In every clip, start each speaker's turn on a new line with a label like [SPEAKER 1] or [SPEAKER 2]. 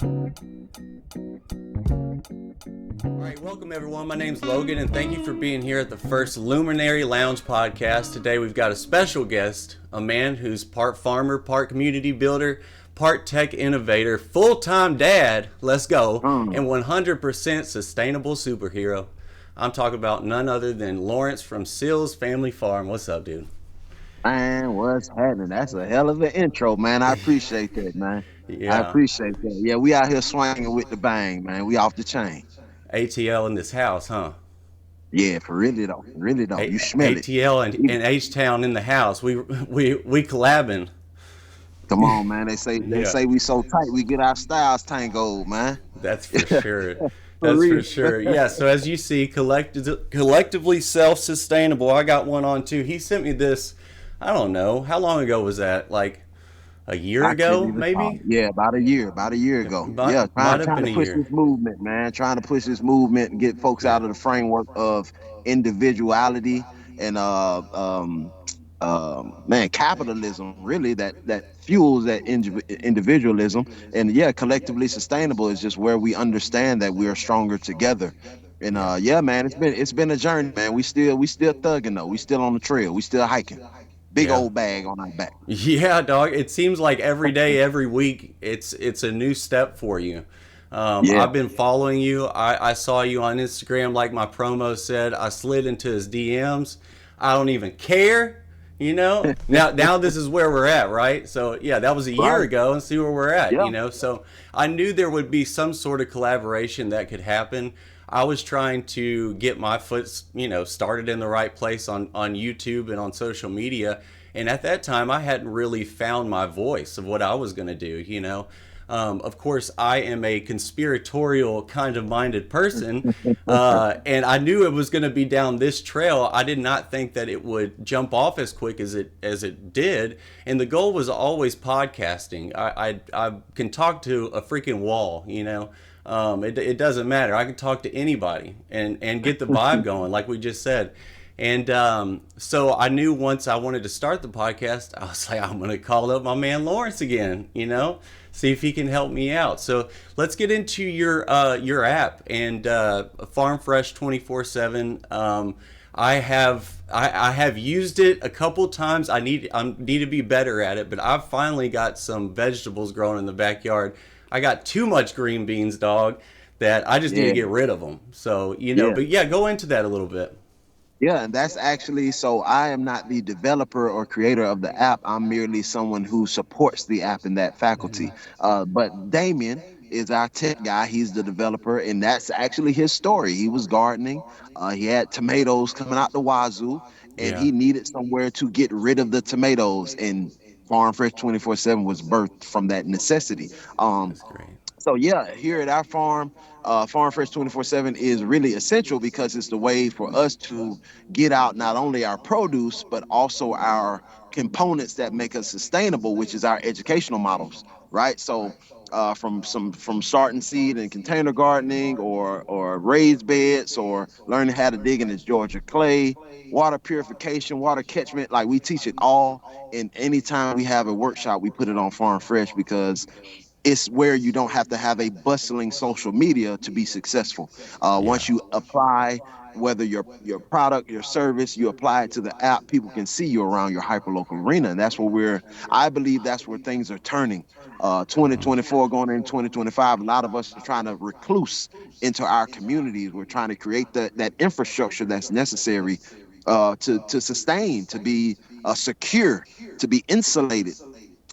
[SPEAKER 1] All right, welcome everyone. My name's Logan, and thank you for being here at the first Luminary Lounge podcast. Today we've got a special guest, a man who's part farmer, part community builder, part tech innovator, full-time dad, let's go, and 100% sustainable superhero. I'm talking about none other than Lawerence from Sills Family Farm. What's up, dude?
[SPEAKER 2] Man, what's happening? That's a hell of an intro, man. I appreciate that, man. I
[SPEAKER 1] Yeah,
[SPEAKER 2] appreciate that. Yeah, we out here swinging with the bang, man. We off the chain.
[SPEAKER 1] ATL in this house, huh?
[SPEAKER 2] Yeah, for really though. For really though. You smell it.
[SPEAKER 1] ATL and H-Town in the house. We collabing.
[SPEAKER 2] Come on, man. They
[SPEAKER 1] Yeah.
[SPEAKER 2] say we so tight we get our styles tangled, man.
[SPEAKER 1] That's for sure.
[SPEAKER 2] For
[SPEAKER 1] That's for
[SPEAKER 2] real.
[SPEAKER 1] sure. Yeah. So as you see, collectively self-sustainable. I got one on too. He sent me this. I don't know how long ago was that? Like a year
[SPEAKER 2] I couldn't
[SPEAKER 1] ago,
[SPEAKER 2] even talk.
[SPEAKER 1] maybe.
[SPEAKER 2] Yeah, about a year ago. Yeah,
[SPEAKER 1] Might have
[SPEAKER 2] trying
[SPEAKER 1] been
[SPEAKER 2] to
[SPEAKER 1] a
[SPEAKER 2] push
[SPEAKER 1] year.
[SPEAKER 2] this movement, man. Trying to push this movement and get folks
[SPEAKER 1] Yeah.
[SPEAKER 2] out of the framework of individuality and man, capitalism really that fuels that individualism. And yeah, collectively sustainable is just where we understand that we are stronger together. And
[SPEAKER 1] Yeah.
[SPEAKER 2] yeah, man, it's been a journey, man. We still thugging though. We still on the trail. We still hiking. Big
[SPEAKER 1] Yeah.
[SPEAKER 2] old bag on our back.
[SPEAKER 1] Yeah, dog. It seems like every day, every week, it's a new step for you.
[SPEAKER 2] Yeah.
[SPEAKER 1] I've been following you. I saw you on Instagram, like my promo said. I slid into his DMs. I don't even care. Now this is where we're at, right? So yeah, that was a year
[SPEAKER 2] Right.
[SPEAKER 1] ago, and see where we're at.
[SPEAKER 2] Yeah.
[SPEAKER 1] So I knew there would be some sort of collaboration that could happen. I was trying to get my foot, started in the right place on YouTube and on social media. And at that time, I hadn't really found my voice of what I was going to do. Of course, I am a conspiratorial kind of minded person, and I knew it was going to be down this trail. I did not think that it would jump off as quick as it did. And the goal was always podcasting. I can talk to a freaking wall. It doesn't matter. I can talk to anybody and get the vibe going, like we just said. And so I knew once I wanted to start the podcast, I was like, I'm going to call up my man Lawerence again, see if he can help me out. So let's get into your app and Farm Fresh 24/7. I have used it a couple times. I need to be better at it, but I've finally got some vegetables growing in the backyard. I got too much green beans, dog, that I just need to
[SPEAKER 2] Yeah.
[SPEAKER 1] get rid of them. So,
[SPEAKER 2] Yeah.
[SPEAKER 1] but yeah, go into that a little bit.
[SPEAKER 2] Yeah, and that's actually so I am not the developer or creator of the app. I'm merely someone who supports the app in that faculty. But Damien is our tech guy. He's the developer, and that's actually his story. He was gardening. He had tomatoes coming out the wazoo, and
[SPEAKER 1] Yeah,
[SPEAKER 2] he needed somewhere to get rid of the tomatoes. And Farm Fresh 24/7 was birthed from that necessity.
[SPEAKER 1] that's great.
[SPEAKER 2] So yeah, here at our farm, Farm Fresh 24/7 is really essential because it's the way for us to get out not only our produce but also our components that make us sustainable, which is our educational models, right? So from starting seed and container gardening or raised beds or learning how to dig in the Georgia clay, water purification, water catchment, like we teach it all. And anytime we have a workshop, we put it on Farm Fresh because it's where you don't have to have a bustling social media to be successful.
[SPEAKER 1] Yeah,
[SPEAKER 2] Once you apply, whether your product, your service, you apply it to the app, people can see you around your hyperlocal arena, and that's where I believe that's where things are turning. 2024 going into 2025, a lot of us are trying to recluse into our communities. We're trying to create that infrastructure that's necessary to sustain, to be secure, to be insulated.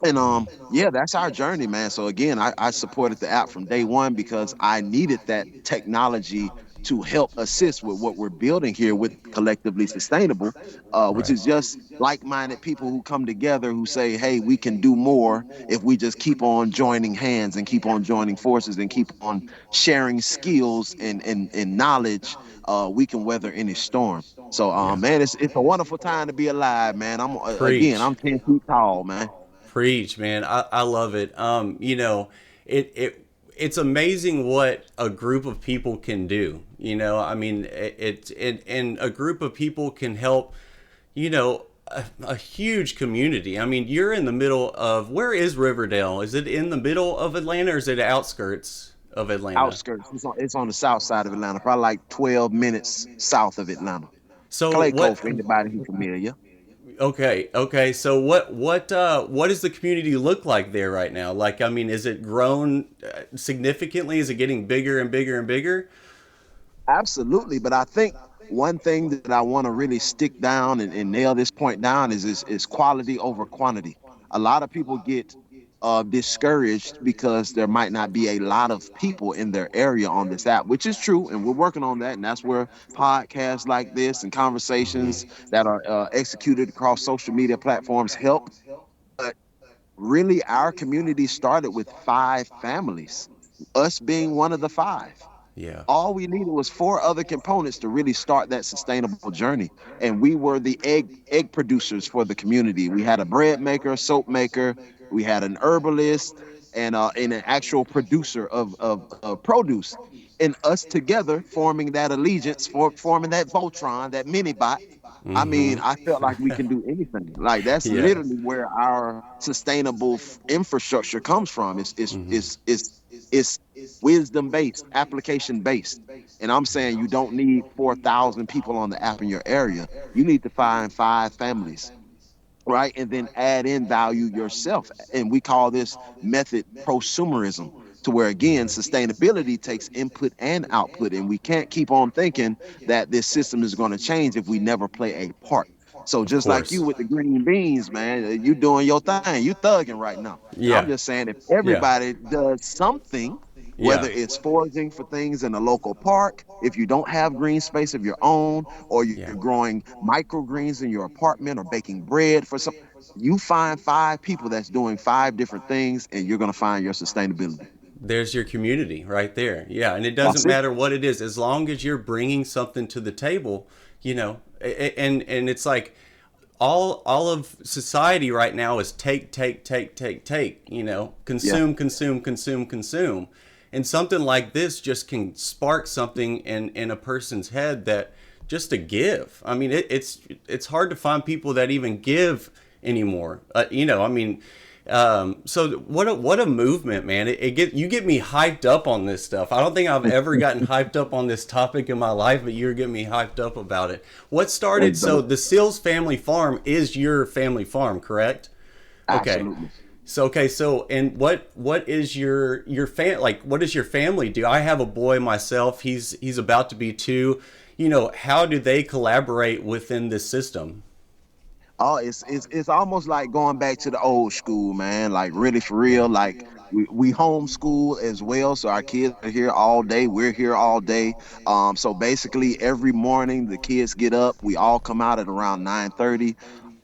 [SPEAKER 2] And yeah, that's our journey, man. So again, I supported the app from day one because I needed that technology to help assist with what we're building here with collectively sustainable, which
[SPEAKER 1] right.
[SPEAKER 2] is just like-minded people who come together who say, hey, we can do more if we just keep on joining hands and keep on joining forces and keep on sharing skills and knowledge. We can weather any storm. So
[SPEAKER 1] Yeah.
[SPEAKER 2] man, it's a wonderful time to be alive, man.
[SPEAKER 1] Preach.
[SPEAKER 2] I'm 10 feet tall, man.
[SPEAKER 1] Preach, man. I love it. It's amazing what a group of people can do. I mean, and a group of people can help, a huge community. I mean, you're in the middle of, where is Riverdale? Is it in the middle of Atlanta or is it outskirts of Atlanta?
[SPEAKER 2] Outskirts. It's on the south side of Atlanta, probably like 12 minutes south of Atlanta.
[SPEAKER 1] So
[SPEAKER 2] Clayco,
[SPEAKER 1] what?
[SPEAKER 2] for anybody who's familiar.
[SPEAKER 1] Okay, okay. So what does the community look like there right now? Like, I mean, is it grown significantly? Is it getting bigger and bigger and bigger?
[SPEAKER 2] Absolutely, but I think one thing that I want to really stick down and nail this point down is quality over quantity. A lot of people get discouraged because there might not be a lot of people in their area on this app, which is true, and we're working on that. And that's where podcasts like this and conversations that are executed across social media platforms help. But really, our community started with 5 families, us being one of the 5.
[SPEAKER 1] Yeah.
[SPEAKER 2] All we needed was 4 other components to really start that sustainable journey. And we were the egg producers for the community. We had a bread maker, a soap maker, we had an herbalist, and an actual producer of produce. And us together forming that allegiance, forming that Voltron, that mini bot. I mean,
[SPEAKER 1] Mm-hmm.
[SPEAKER 2] I felt like we can do anything. Like that's
[SPEAKER 1] Yeah.
[SPEAKER 2] literally where our sustainable infrastructure comes from.
[SPEAKER 1] Mm-hmm.
[SPEAKER 2] It's wisdom based, application based. And I'm saying you don't need 4,000 people on the app in your area. You need to find 5 families, right? And then add in value yourself. And we call this method prosumerism, to where again, sustainability takes input and output. And we can't keep on thinking that this system is going to change if we never play a part. So
[SPEAKER 1] Of
[SPEAKER 2] just like you
[SPEAKER 1] course.
[SPEAKER 2] with the green beans, man, you doing your thing, you thugging right now. And I'm
[SPEAKER 1] Yeah.
[SPEAKER 2] just saying, if
[SPEAKER 1] Yeah.
[SPEAKER 2] everybody does something, whether
[SPEAKER 1] Yeah.
[SPEAKER 2] it's foraging for things in a local park, if you don't have green space of your own, or
[SPEAKER 1] Yeah.
[SPEAKER 2] you're growing microgreens in your apartment or baking bread for some, you find 5 people that's doing 5 different things, and you're going to find your sustainability.
[SPEAKER 1] There's your community right there. Yeah, and it doesn't
[SPEAKER 2] That's it.
[SPEAKER 1] matter what it is, as long as you're bringing something to the table, you know. And it's like all of society right now is take, take, take, take, take. You know,
[SPEAKER 2] Yeah.
[SPEAKER 1] consume, consume, consume, consume, and something like this just can spark something in a person's head, that just to give. I mean, it's hard to find people that even give anymore. You know, I mean, so what a movement, man! You get me hyped up on this stuff. I don't think I've ever gotten hyped up on this topic in my life, but you're getting me hyped up about it. What started?
[SPEAKER 2] That's
[SPEAKER 1] So
[SPEAKER 2] dope.
[SPEAKER 1] the Sills family farm is your family farm, correct? Okay.
[SPEAKER 2] Absolutely.
[SPEAKER 1] So and what is your like what does your family do? I have a boy myself. He's about to be 2. You know, how do they collaborate within this system?
[SPEAKER 2] Oh, it's almost like going back to the old school, man. Like really for
[SPEAKER 1] Yeah.
[SPEAKER 2] real. Like we homeschool as well, so our kids are here all day. We're here all day. So basically every morning the kids get up. We all come out at around 9:30.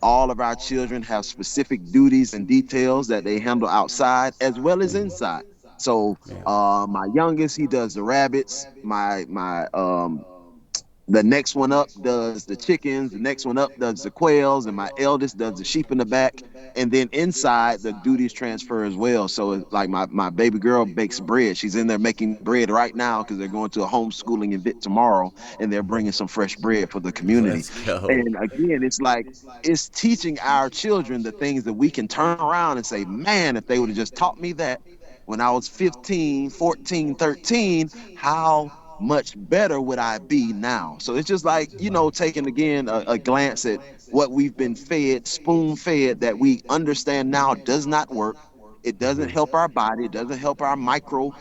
[SPEAKER 2] All of our children have specific duties and details that they handle outside as well as inside. So
[SPEAKER 1] Yeah.
[SPEAKER 2] my youngest, he does the rabbits. My the next one up does the chickens. The next one up does the quails, and my eldest does the sheep in the back. And then inside, the duties transfer as well. So it's like my baby girl bakes bread. She's in there making bread right now because they're going to a homeschooling event tomorrow, and they're bringing some fresh bread for the community.
[SPEAKER 1] Let's go.
[SPEAKER 2] And again, it's like it's teaching our children the things that we can turn around and say, man, if they would have just taught me that when I was 15, 14, 13, how much better would I be now? So it's just like, taking again a glance at what we've been fed, spoon fed, that we understand now does not work. It doesn't help our body, it doesn't help our micro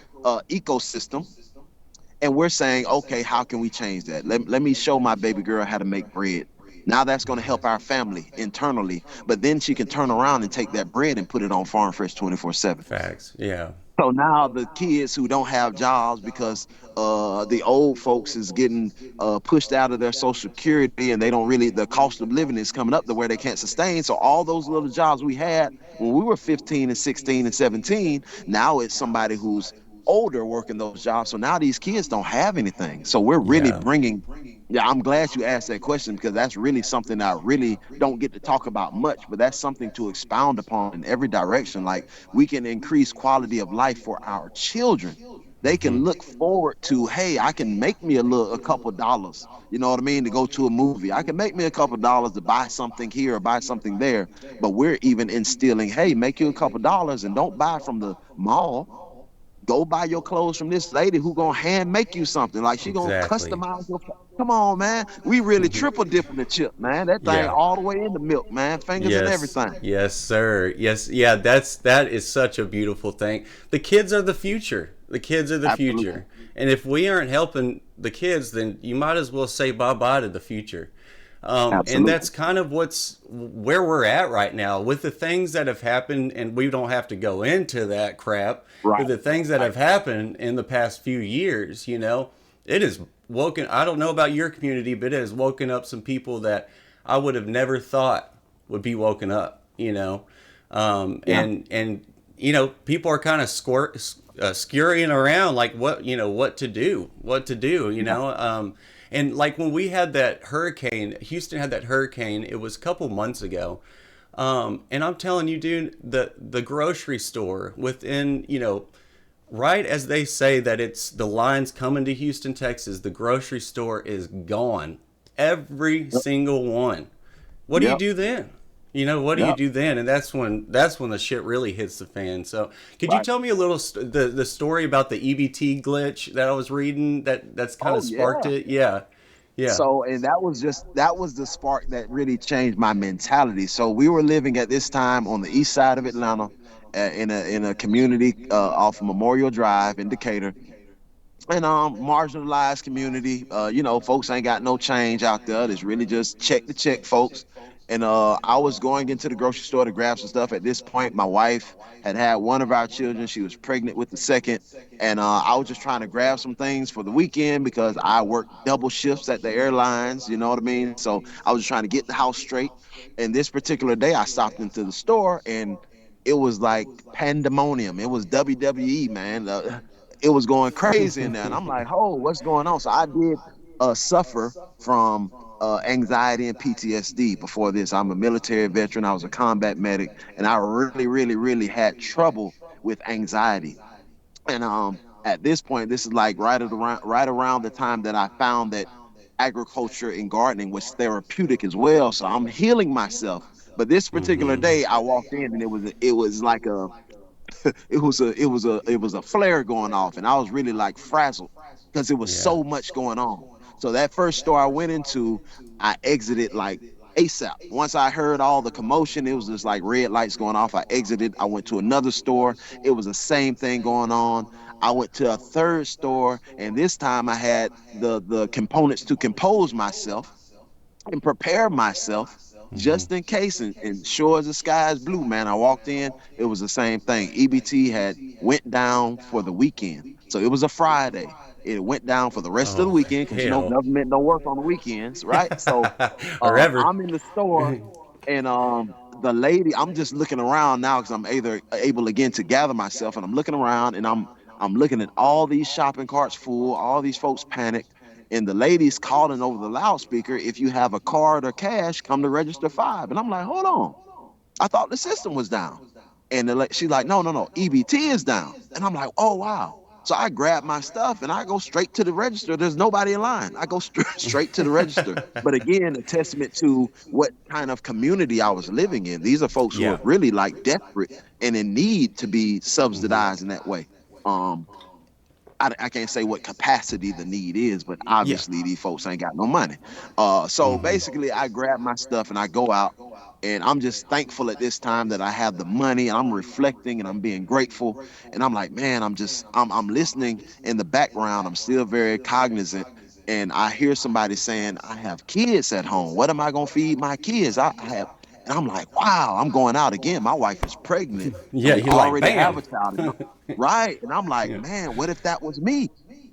[SPEAKER 2] ecosystem. And we're saying, okay, how can we change that? Let me show my baby girl how to make bread. Now that's going to help our family internally. But then she can turn around and take that bread and put it on Farm Fresh 24/7.
[SPEAKER 1] Facts. Yeah.
[SPEAKER 2] So now the kids who don't have jobs because the old folks is getting pushed out of their social security, and they don't really, the cost of living is coming up to where they can't sustain. So all those little jobs we had when we were 15 and 16 and 17, now it's somebody who's older working those jobs. So now these kids don't have anything. So we're really
[SPEAKER 1] Yeah.
[SPEAKER 2] bringing, yeah, I'm glad you asked that question because that's really something I really don't get to talk about much, but that's something to expound upon in every direction. Like we can increase quality of life for our children They can look forward to, hey, I can make me a couple dollars, you know what I mean, to go to a movie. I can make me a couple dollars to buy something here or buy something there. But we're even instilling, hey, make you a couple dollars and don't buy from the mall. Go buy your clothes from this lady who gonna hand make you something. Like she gonna
[SPEAKER 1] Exactly.
[SPEAKER 2] customize your. Come on, man. We really triple dipping the chip, man. That thing
[SPEAKER 1] Yeah.
[SPEAKER 2] all the way in the milk, man. Fingers and
[SPEAKER 1] Yes.
[SPEAKER 2] everything.
[SPEAKER 1] Yes, sir. Yes. Yeah, that is such a beautiful thing. The kids are the future. The kids are the
[SPEAKER 2] Absolutely.
[SPEAKER 1] future. And if we aren't helping the kids, then you might as well say bye-bye to the future. And
[SPEAKER 2] Absolutely.
[SPEAKER 1] that's kind of what's where we're at right now with the things that have happened, and we don't have to go into that crap.
[SPEAKER 2] Right.
[SPEAKER 1] But the things that
[SPEAKER 2] Right.
[SPEAKER 1] have happened in the past few years, it has woken. I don't know about your community, but it has woken up some people that I would have never thought would be woken up.
[SPEAKER 2] Yeah.
[SPEAKER 1] And people are kind of scurrying around like what to do,
[SPEAKER 2] Yeah.
[SPEAKER 1] and like when we had that hurricane, Houston had that hurricane. It was a couple months ago, and I'm telling you, dude, the grocery store within right as they say that it's the lines coming to Houston, Texas, the grocery store is gone. Every
[SPEAKER 2] Yep.
[SPEAKER 1] single one. What do you
[SPEAKER 2] Yep.
[SPEAKER 1] do then? What do you
[SPEAKER 2] Yep.
[SPEAKER 1] do then? And that's when the shit really hits the fan. So, could you
[SPEAKER 2] Right.
[SPEAKER 1] tell me a little the story about the EBT glitch that I was reading that's kind of
[SPEAKER 2] Oh
[SPEAKER 1] sparked
[SPEAKER 2] yeah.
[SPEAKER 1] it? Yeah. Yeah.
[SPEAKER 2] So, and that was the spark that really changed my mentality. So we were living at this time on the east side of Atlanta, in a community off Memorial Drive in Decatur, and marginalized community. Folks ain't got no change out there. It's really just check to check folks. And I was going into the grocery store to grab some stuff. At this point, my wife had one of our children. She was pregnant with the second, and I was just trying to grab some things for the weekend because I work double shifts at the airlines. You know what I mean? So I was just trying to get the house straight. And this particular day, I stopped into the store and it was like pandemonium. It was WWE, man. It was going crazy in there. And I'm like, oh, what's going on? So I did suffer from anxiety and PTSD before this. I'm a military veteran. I was a combat medic, and I really, really, really had trouble with anxiety. And at this point, this is like right around the time that I found that agriculture and gardening was therapeutic as well. So I'm healing myself. But this particular
[SPEAKER 1] Mm-hmm.
[SPEAKER 2] day, I walked in and it was like it was a flare going off, and I was really like frazzled because it was
[SPEAKER 1] Yeah.
[SPEAKER 2] so much going on. So that first store I went into, I exited like ASAP. Once I heard all the commotion, it was just like red lights going off. I exited. I went to another store. It was the same thing going on. I went to a third store, and this time I had the components to compose myself and prepare myself
[SPEAKER 1] Mm-hmm.
[SPEAKER 2] just in case. And sure as the sky is blue, man, I walked in, it was the same thing. EBT had went down for the weekend. So it was a Friday. It went down for the rest of the
[SPEAKER 1] Oh
[SPEAKER 2] weekend because
[SPEAKER 1] hell.
[SPEAKER 2] government don't work on the weekends, right? So
[SPEAKER 1] Or ever.
[SPEAKER 2] I'm in the store, and the lady, I'm just looking around now because I'm either able again to gather myself, and I'm looking around and I'm looking at all these shopping carts full, all these folks panicked, and the lady's calling over the loudspeaker, if you have a card or cash, come to register 5. And I'm like, hold on, I thought the system was down. And she's like, no, no, no, EBT is down. And I'm like, oh, wow. So I grab my stuff and I go straight to the register. There's nobody in line. I go straight to the register. But again, a testament to what kind of community I was living in. These are folks who are
[SPEAKER 1] Yeah.
[SPEAKER 2] really like desperate and in need to be
[SPEAKER 1] Mm-hmm.
[SPEAKER 2] subsidized in that way. Um, I can't say what capacity the need is, but
[SPEAKER 1] Yeah.
[SPEAKER 2] obviously these folks ain't got no money. So
[SPEAKER 1] Mm-hmm.
[SPEAKER 2] basically, I grab my stuff and I go out, and I'm just thankful at this time that I have the money, and I'm reflecting and I'm being grateful, and I'm like, man, I'm listening in the background. I'm still very cognizant, and I hear somebody saying, I have kids at home. What am I gonna feed my kids? I have. And I'm like, wow, I'm going out again. My wife is pregnant, and
[SPEAKER 1] Yeah.
[SPEAKER 2] we
[SPEAKER 1] You're like,
[SPEAKER 2] already have
[SPEAKER 1] bam.
[SPEAKER 2] a child. Right. And I'm like,
[SPEAKER 1] Yeah.
[SPEAKER 2] man, what if that was me?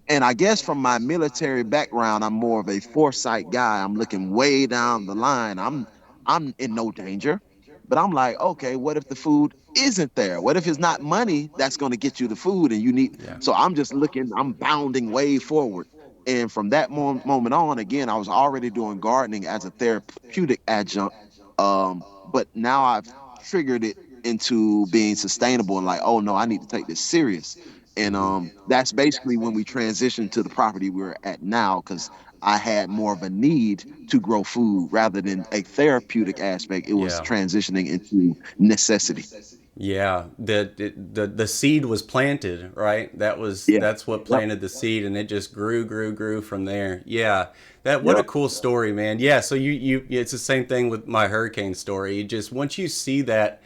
[SPEAKER 2] And I guess from my military background, I'm more of a foresight guy. I'm looking way down the line. I'm in no danger. But I'm like, okay, what if the food isn't there? What if it's not money that's going to get you the food and you need?
[SPEAKER 1] Yeah.
[SPEAKER 2] So I'm just looking, I'm bounding way forward. And from that moment on, again, I was already doing gardening as a therapeutic adjunct. But now I've triggered it into being sustainable and like, oh no, I need to take this serious. And that's basically when we transitioned to the property we're at now, because I had more of a need to grow food rather than a therapeutic aspect. It was
[SPEAKER 1] Yeah.
[SPEAKER 2] transitioning into necessity.
[SPEAKER 1] Yeah, the seed was planted, right?
[SPEAKER 2] Yeah.
[SPEAKER 1] That's what
[SPEAKER 2] Yep.
[SPEAKER 1] planted the seed, and it just grew from there. Yeah, that what a
[SPEAKER 2] Yep.
[SPEAKER 1] cool story, man. Yeah, so you it's the same thing with my hurricane story. You just once you see that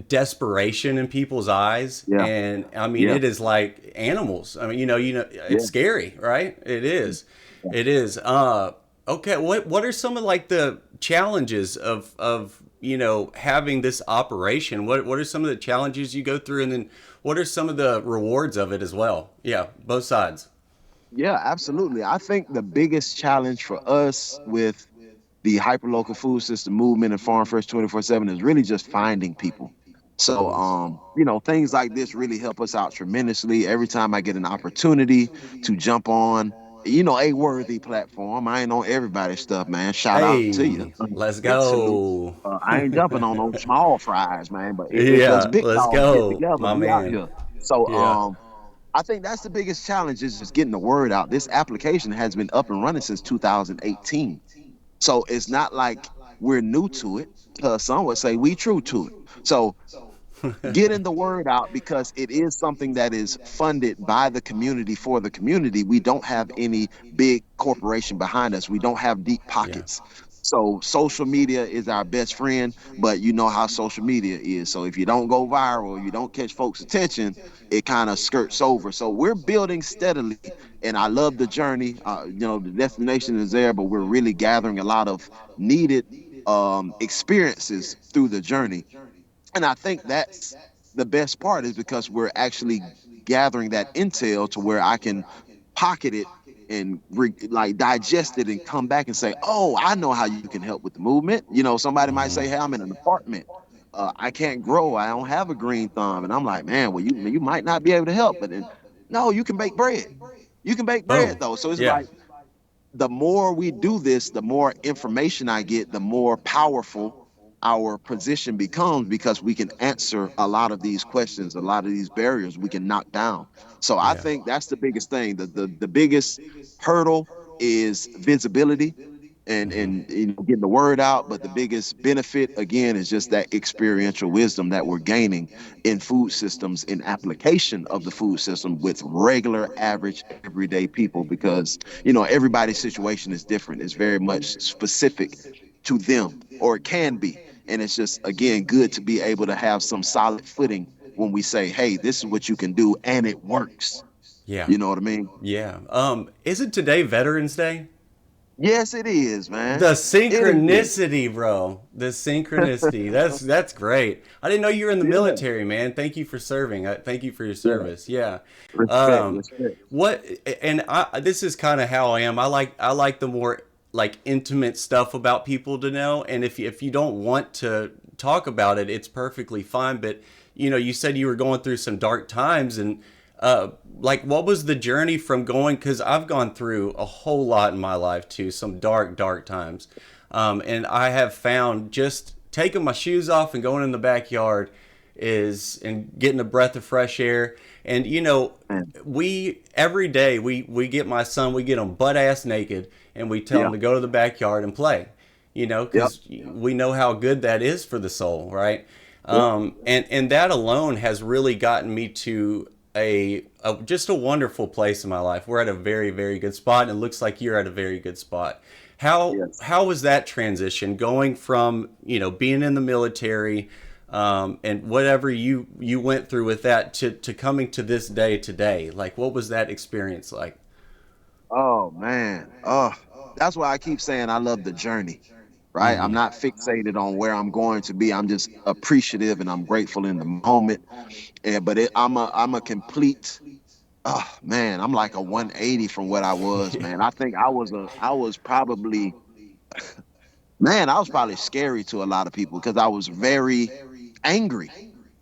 [SPEAKER 1] desperation in people's eyes,
[SPEAKER 2] Yeah.
[SPEAKER 1] and I mean
[SPEAKER 2] Yeah.
[SPEAKER 1] it is like animals. I mean, it's
[SPEAKER 2] Yeah.
[SPEAKER 1] scary, right? It is, it is. Okay, what are some of like the challenges of having this operation? What are some of the challenges you go through, and then what are some of the rewards of it as well? Yeah, both sides.
[SPEAKER 2] Yeah, absolutely. I think the biggest challenge for us with the hyperlocal food system movement and Farm Fresh 24/7 is really just finding people. So,
[SPEAKER 1] Mm-hmm.
[SPEAKER 2] things like this really help us out tremendously. Every time I get an opportunity to jump on, a worthy platform, I ain't on everybody's stuff, man. Shout out to you.
[SPEAKER 1] Hey, let's
[SPEAKER 2] Big salute.
[SPEAKER 1] go.
[SPEAKER 2] I ain't jumping on those small fries, man. But if us
[SPEAKER 1] Yeah,
[SPEAKER 2] big
[SPEAKER 1] let's
[SPEAKER 2] dogs get
[SPEAKER 1] go,
[SPEAKER 2] together,
[SPEAKER 1] my
[SPEAKER 2] we out
[SPEAKER 1] man.
[SPEAKER 2] here. So,
[SPEAKER 1] Yeah,
[SPEAKER 2] I think that's the biggest challenge is just getting the word out. This application has been up and running since 2018. So it's not like we're new to it. Some would say we true to it. So getting the word out, because it is something that is funded by the community for the community. We don't have any big corporation behind us. We don't have deep
[SPEAKER 1] yeah,
[SPEAKER 2] pockets. So social media is our best friend, but you know how social media is. So if you don't go viral, you don't catch folks' attention, it kind of skirts over. So we're building steadily, and I love the journey. The destination is there, but we're really gathering a lot of needed experiences through the journey. And I think that's the best part, is because we're actually gathering that intel to where I can pocket it and like digest it and come back and say, oh, I know how you can help with the movement. Somebody might say, hey, I'm in an apartment. I can't grow. I don't have a green thumb. And I'm like, man, well, you might not be able to help, but then no, you can bake bread. You can bake bread
[SPEAKER 1] boom.
[SPEAKER 2] though. So it's
[SPEAKER 1] Yeah,
[SPEAKER 2] like, the more we do this, the more information I get, the more powerful our position becomes, because we can answer a lot of these questions, a lot of these barriers we can knock down. So I
[SPEAKER 1] yeah,
[SPEAKER 2] think that's the biggest thing. The biggest hurdle is visibility and getting the word out. But the biggest benefit again is just that experiential wisdom that we're gaining in food systems, in application of the food system with regular, average, everyday people, because everybody's situation is different. It's very much specific to them, or it can be. And it's just, again, good to be able to have some solid footing when we say, hey, this is what you can do and it works.
[SPEAKER 1] yeah,
[SPEAKER 2] You know what I mean?
[SPEAKER 1] yeah. Isn't today Veterans Day?
[SPEAKER 2] Yes, it is, man.
[SPEAKER 1] The
[SPEAKER 2] It is.
[SPEAKER 1] synchronicity, bro. The synchronicity. That's great. I didn't know you were in the
[SPEAKER 2] Yeah.
[SPEAKER 1] military, man. Thank you for serving. Thank you for your
[SPEAKER 2] Yeah.
[SPEAKER 1] service. Yeah.
[SPEAKER 2] Respect,
[SPEAKER 1] Um,
[SPEAKER 2] respect.
[SPEAKER 1] what and this is kind of how I am. I like the more like intimate stuff about people to know. And if you don't want to talk about it, it's perfectly fine. But you said you were going through some dark times, and like what was the journey from going, because I've gone through a whole lot in my life too, some dark times, and I have found just taking my shoes off and going in the backyard is and getting a breath of fresh air. And
[SPEAKER 2] Man.
[SPEAKER 1] we every day we get my son, we get him butt ass naked, and we tell
[SPEAKER 2] Yeah.
[SPEAKER 1] him to go to the backyard and play,
[SPEAKER 2] Yep.
[SPEAKER 1] because we know how good that is for the soul, right?
[SPEAKER 2] Yep.
[SPEAKER 1] And that alone has really gotten me to just a wonderful place in my life. We're at a very, very good spot, and it looks like you're at a very good spot. How
[SPEAKER 2] Yes.
[SPEAKER 1] how was that transition going from being in the military, and whatever you went through with that to coming to this day today? Like, what was that experience like?
[SPEAKER 2] Oh man. That's why I keep saying I love the journey. Right. I'm
[SPEAKER 1] Mm-hmm.
[SPEAKER 2] not fixated on where I'm going to be. I'm just appreciative and I'm grateful in the moment. And but I'm a complete. Oh man, I'm like a 180 from what I was, man. I think I was probably scary to a lot of people because I was very angry,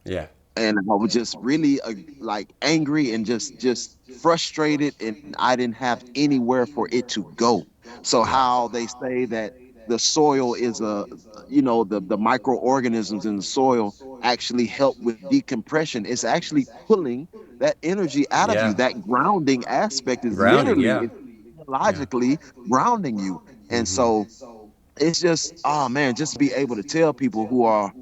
[SPEAKER 1] Yeah,
[SPEAKER 2] and I was just really like angry and just frustrated, and I didn't have anywhere for it to go. So
[SPEAKER 1] yeah,
[SPEAKER 2] how they say that the soil is a, the microorganisms in the soil actually help with decompression. It's actually pulling that energy out of you.
[SPEAKER 1] Yeah.
[SPEAKER 2] That grounding aspect is
[SPEAKER 1] Grounding,
[SPEAKER 2] literally,
[SPEAKER 1] yeah.
[SPEAKER 2] it's
[SPEAKER 1] Yeah.
[SPEAKER 2] logically grounding you. And
[SPEAKER 1] Mm-hmm.
[SPEAKER 2] so it's just, oh man, just to be able to tell people who are,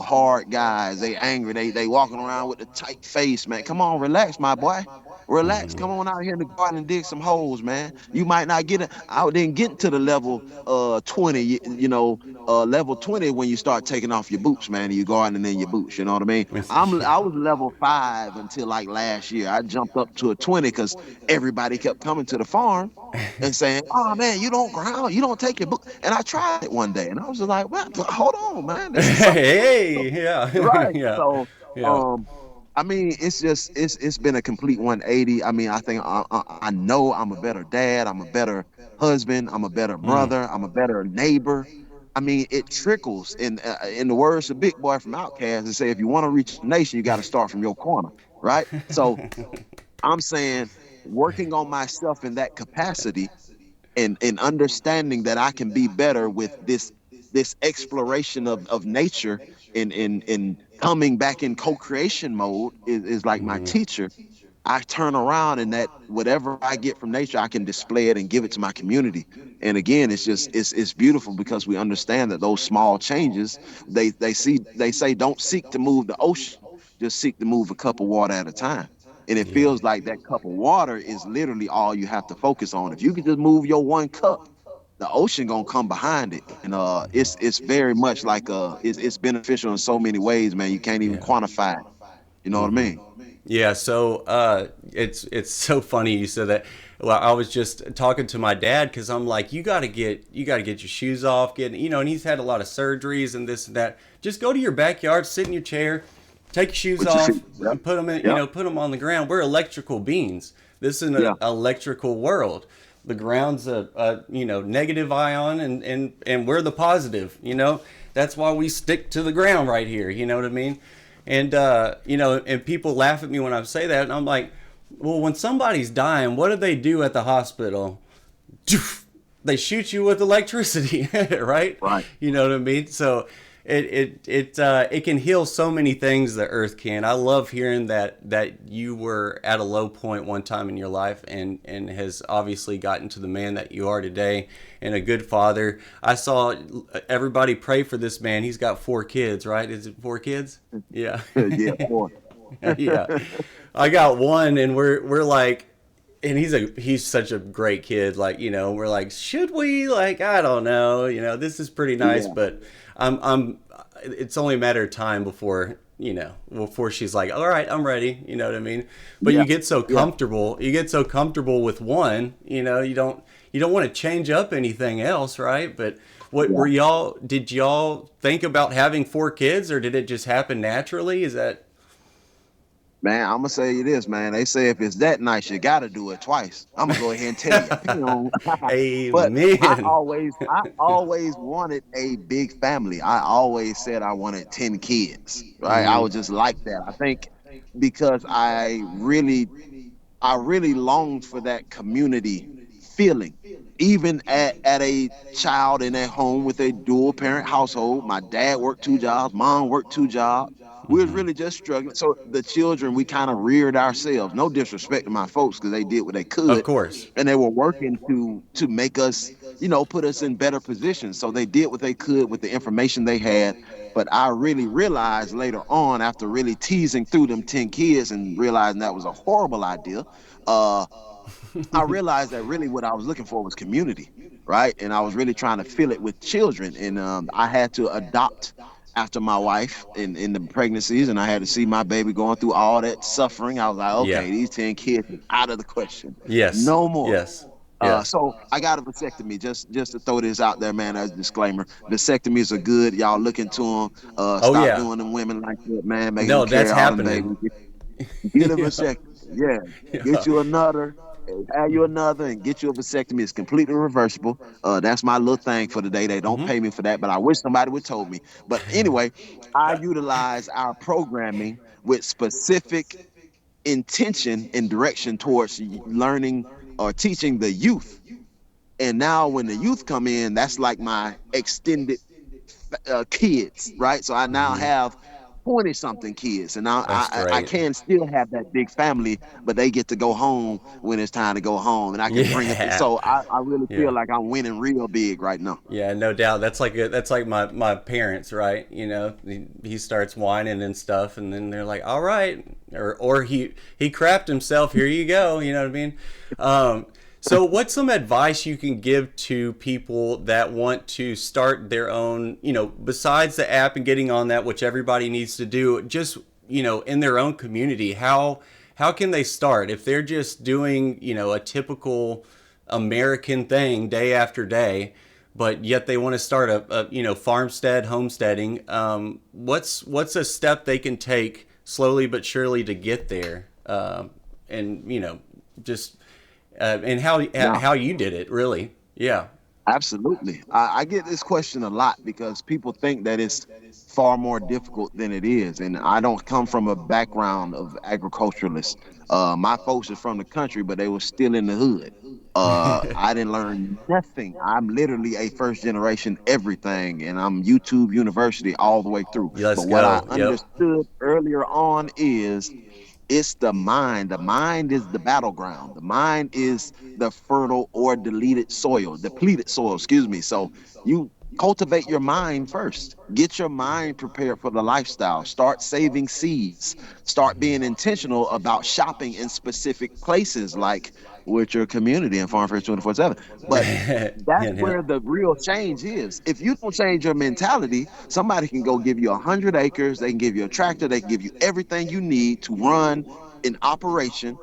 [SPEAKER 2] hard guys, they angry, they walking around with a tight face, man. Come on, relax, my boy. Relax. Come on out here in the garden and dig some holes, man. You might not get it. I didn't get to the level 20, level 20 when you start taking off your boots, man, and you gardening in your boots. You know what I mean? I was level 5 until like last year. I jumped up to a 20 because everybody kept coming to the farm and saying, "Oh man, you don't ground, you don't take your book." And I tried it one day, and I was just like, "Well, hold on, man, this is something
[SPEAKER 1] Hey, yeah.
[SPEAKER 2] right."
[SPEAKER 1] Yeah.
[SPEAKER 2] So,
[SPEAKER 1] Yeah.
[SPEAKER 2] um, I mean, it's been a complete 180. I mean, I think I know I'm a better dad, I'm a better husband, I'm a better
[SPEAKER 1] Mm.
[SPEAKER 2] brother, I'm a better neighbor. I mean, it trickles. In the words of Big Boy from Outkast, they say, if you want to reach a nation, you got to start from your corner, right? So I'm saying, working on myself in that capacity, and understanding that I can be better with this exploration of nature, in coming back in co-creation mode, is like my
[SPEAKER 1] Mm.
[SPEAKER 2] teacher. I turn around, and that whatever I get from nature, I can display it and give it to my community. And again, it's beautiful because we understand that those small changes, they say, don't seek to move the ocean, just seek to move a cup of water at a time. And it
[SPEAKER 1] Yeah.
[SPEAKER 2] feels like that cup of water is literally all you have to focus on. If you could just move your one cup, the ocean gonna come behind it. And it's very much like it's beneficial in so many ways, man. You can't even
[SPEAKER 1] Yeah.
[SPEAKER 2] quantify it. You know what I
[SPEAKER 1] Mm-hmm.
[SPEAKER 2] mean?
[SPEAKER 1] Yeah, so it's so funny you said that. Well, I was just talking to my dad because I'm like, you got to get your shoes off, and he's had a lot of surgeries and this and that. Just go to your backyard, sit in your chair, take your shoes
[SPEAKER 2] What you feel?
[SPEAKER 1] off,
[SPEAKER 2] Yep.
[SPEAKER 1] and put them in,
[SPEAKER 2] Yep.
[SPEAKER 1] put them on the ground. We're electrical beings. This is an
[SPEAKER 2] Yeah.
[SPEAKER 1] electrical world. The ground's a negative ion, and we're the positive. That's why we stick to the ground right here. You know what I mean? And and people laugh at me when I say that, and I'm like, well, when somebody's dying, what do they do at the hospital? They shoot you with electricity, right?
[SPEAKER 2] Right.
[SPEAKER 1] You know what I mean? So it can heal so many things the earth can. I love hearing that you were at a low point one time in your life, and has obviously gotten to the man that you are today, and a good father. I saw everybody pray for this man. He's got 4 kids, right? Is it 4 kids? Yeah.
[SPEAKER 2] Yeah. Boy.
[SPEAKER 1] Yeah. I got one, and we're like, and he's such a great kid. Like, we're like, should we? Like, I don't know. This is pretty nice,
[SPEAKER 2] Yeah.
[SPEAKER 1] but I'm. It's only a matter of time before she's like, all right, I'm ready. You know what I mean? But
[SPEAKER 2] Yeah.
[SPEAKER 1] you get so
[SPEAKER 2] Yeah.
[SPEAKER 1] comfortable. You get so comfortable with one. You don't want to change up anything else, right? But what
[SPEAKER 2] Yeah.
[SPEAKER 1] were y'all? Did y'all think about having 4 kids, or did it just happen naturally? Is that
[SPEAKER 2] Man, I'm gonna say you this, man. They say if it's that nice, you gotta do it twice. I'm gonna go ahead and tell you. But
[SPEAKER 1] Amen?
[SPEAKER 2] I always wanted a big family. I always said I wanted 10 kids, right? I
[SPEAKER 1] Mm-hmm.
[SPEAKER 2] was just like that. I think because I really longed for that community feeling. Even at a child in a home with a dual parent household, my dad worked 2 jobs, mom worked 2 jobs. We was
[SPEAKER 1] Mm-hmm.
[SPEAKER 2] really just struggling. So the children, we kind of reared ourselves. No disrespect to my folks, because they did what they
[SPEAKER 1] Of
[SPEAKER 2] could,
[SPEAKER 1] course.
[SPEAKER 2] and they were working to make us, put us in better positions. So they did what they could with the information they had. But I really realized later on, after really teasing through them 10 kids and realizing that was a horrible idea, uh, I realized that really what I was looking for was community, right? And I was really trying to fill it with children. And I had to adopt after my wife in the pregnancies, and I had to see my baby going through all that suffering. I was like,
[SPEAKER 1] Yeah.
[SPEAKER 2] okay, these 10 kids is out of the question.
[SPEAKER 1] Yes.
[SPEAKER 2] No more.
[SPEAKER 1] Yes. Yes.
[SPEAKER 2] So I got a vasectomy. Just to throw this out there, man, as a disclaimer. Vasectomies are good. Y'all look into them.
[SPEAKER 1] Oh
[SPEAKER 2] Stop
[SPEAKER 1] yeah.
[SPEAKER 2] doing them women like that, man. Making them
[SPEAKER 1] No, that's
[SPEAKER 2] carry all them babies.
[SPEAKER 1] happening.
[SPEAKER 2] Get a
[SPEAKER 1] Yeah.
[SPEAKER 2] vasectomy. Yeah. Get
[SPEAKER 1] Yeah.
[SPEAKER 2] you another, and have you another, and get you a vasectomy. It's completely reversible. That's my little thing for today. They don't
[SPEAKER 1] Mm-hmm.
[SPEAKER 2] pay me for that, but I wish somebody would told me. But anyway, I utilize our programming with specific intention and direction towards learning or teaching the youth And now when the youth come in, that's like my extended kids, right? So I now
[SPEAKER 1] Hmm.
[SPEAKER 2] have 20 something kids, and now
[SPEAKER 1] That's
[SPEAKER 2] I
[SPEAKER 1] great.
[SPEAKER 2] can still have that big family, but they get to go home when it's time to go home, and I can bring it.
[SPEAKER 1] Yeah.
[SPEAKER 2] So I really feel
[SPEAKER 1] Yeah.
[SPEAKER 2] like I'm winning real big right now.
[SPEAKER 1] Yeah, no doubt. That's like my parents, right? You know, he starts whining and stuff, and then they're like, "All right," or he crapped himself. Here you go. You know what I mean? Um, so, what's some advice you can give to people that want to start their own? You know, besides the app and getting on that, which everybody needs to do, just in their own community. How can they start if they're just doing a typical American thing day after day? But yet they want to start a farmstead homesteading. What's a step they can take slowly but surely to get there? And just and
[SPEAKER 2] Now,
[SPEAKER 1] how you did it really? Yeah.
[SPEAKER 2] absolutely. I get this question a lot because people think that it's far more difficult than it is. And I don't come from a background of agriculturalists. My folks are from the country, but they were still in the hood. I didn't learn nothing. I'm literally a first generation everything, and I'm YouTube University all the way through. But
[SPEAKER 1] Let's
[SPEAKER 2] what I
[SPEAKER 1] go. Yep.
[SPEAKER 2] understood earlier on is it's the mind. The mind is the battleground. The mind is the fertile or depleted soil, excuse me. So you cultivate your mind first. Get your mind prepared for the lifestyle. Start saving seeds. Start being intentional about shopping in specific places like with your community and Farm Fresh 24/7. But that's
[SPEAKER 1] And
[SPEAKER 2] where the real change is. If you don't change your mentality, somebody can go give you 100 acres, they can give you a tractor, they can give you everything you need to run an operation,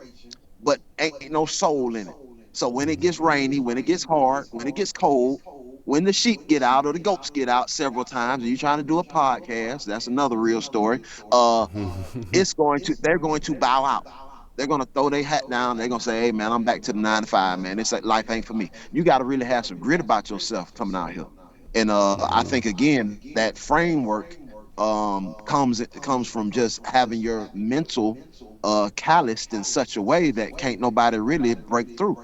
[SPEAKER 2] but ain't no soul in it. So when it gets rainy, when it gets hard, when it gets cold, when the sheep get out or the goats get out several times, and you're trying to do a podcast, that's another real story. Uh, they're going to bow out. They're going to throw their hat down. They're going to say, "Hey, man, I'm back to the 9 to 5, man. This life ain't for me." You got to really have some grit about yourself coming out here. And I think again that framework comes from just having your mental calloused in such a way that can't nobody really break through.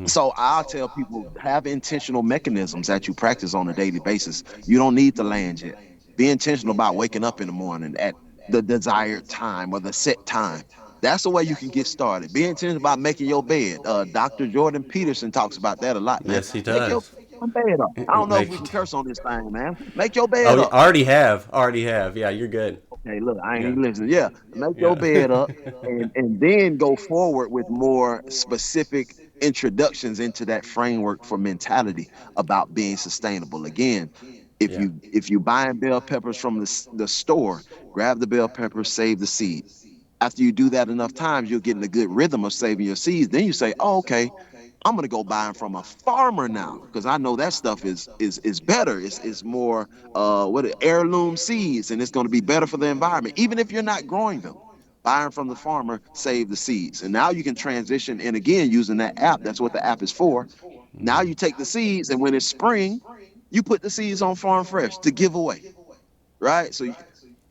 [SPEAKER 2] So I'll tell people have intentional mechanisms that you practice on a daily basis. You don't need to land yet. Be intentional about waking up in the morning at the desired time or the set time. That's the way you can get started. Be intentional about making your bed. Dr. Jordan Peterson talks about that a lot, man.
[SPEAKER 1] yes, he
[SPEAKER 2] Make your
[SPEAKER 1] does.
[SPEAKER 2] bed up. I don't know if we
[SPEAKER 1] Make
[SPEAKER 2] can
[SPEAKER 1] it.
[SPEAKER 2] curse on this thing, man. Make your
[SPEAKER 1] Oh,
[SPEAKER 2] bed
[SPEAKER 1] I
[SPEAKER 2] up.
[SPEAKER 1] already have. Yeah, you're good.
[SPEAKER 2] Hey, look, I
[SPEAKER 1] Yeah.
[SPEAKER 2] ain't listening. Yeah, make your
[SPEAKER 1] Yeah.
[SPEAKER 2] bed up and then go forward with more specific introductions into that framework for mentality about being sustainable. Again,
[SPEAKER 1] Yeah.
[SPEAKER 2] if you buying bell peppers from the store, grab the bell peppers, save the seed. After you do that enough times, you'll get in a good rhythm of saving your seeds. Then you say, "Oh, okay, I'm gonna go buy them from a farmer now because I know that stuff is better. It's more what heirloom seeds, and it's going to be better for the environment. Even if you're not growing them, buy them from the farmer, save the seeds, and now you can transition. And again, using that app, that's what the app is for. Now you take the seeds, and when it's spring, you put the seeds on Farm Fresh to give away, right? So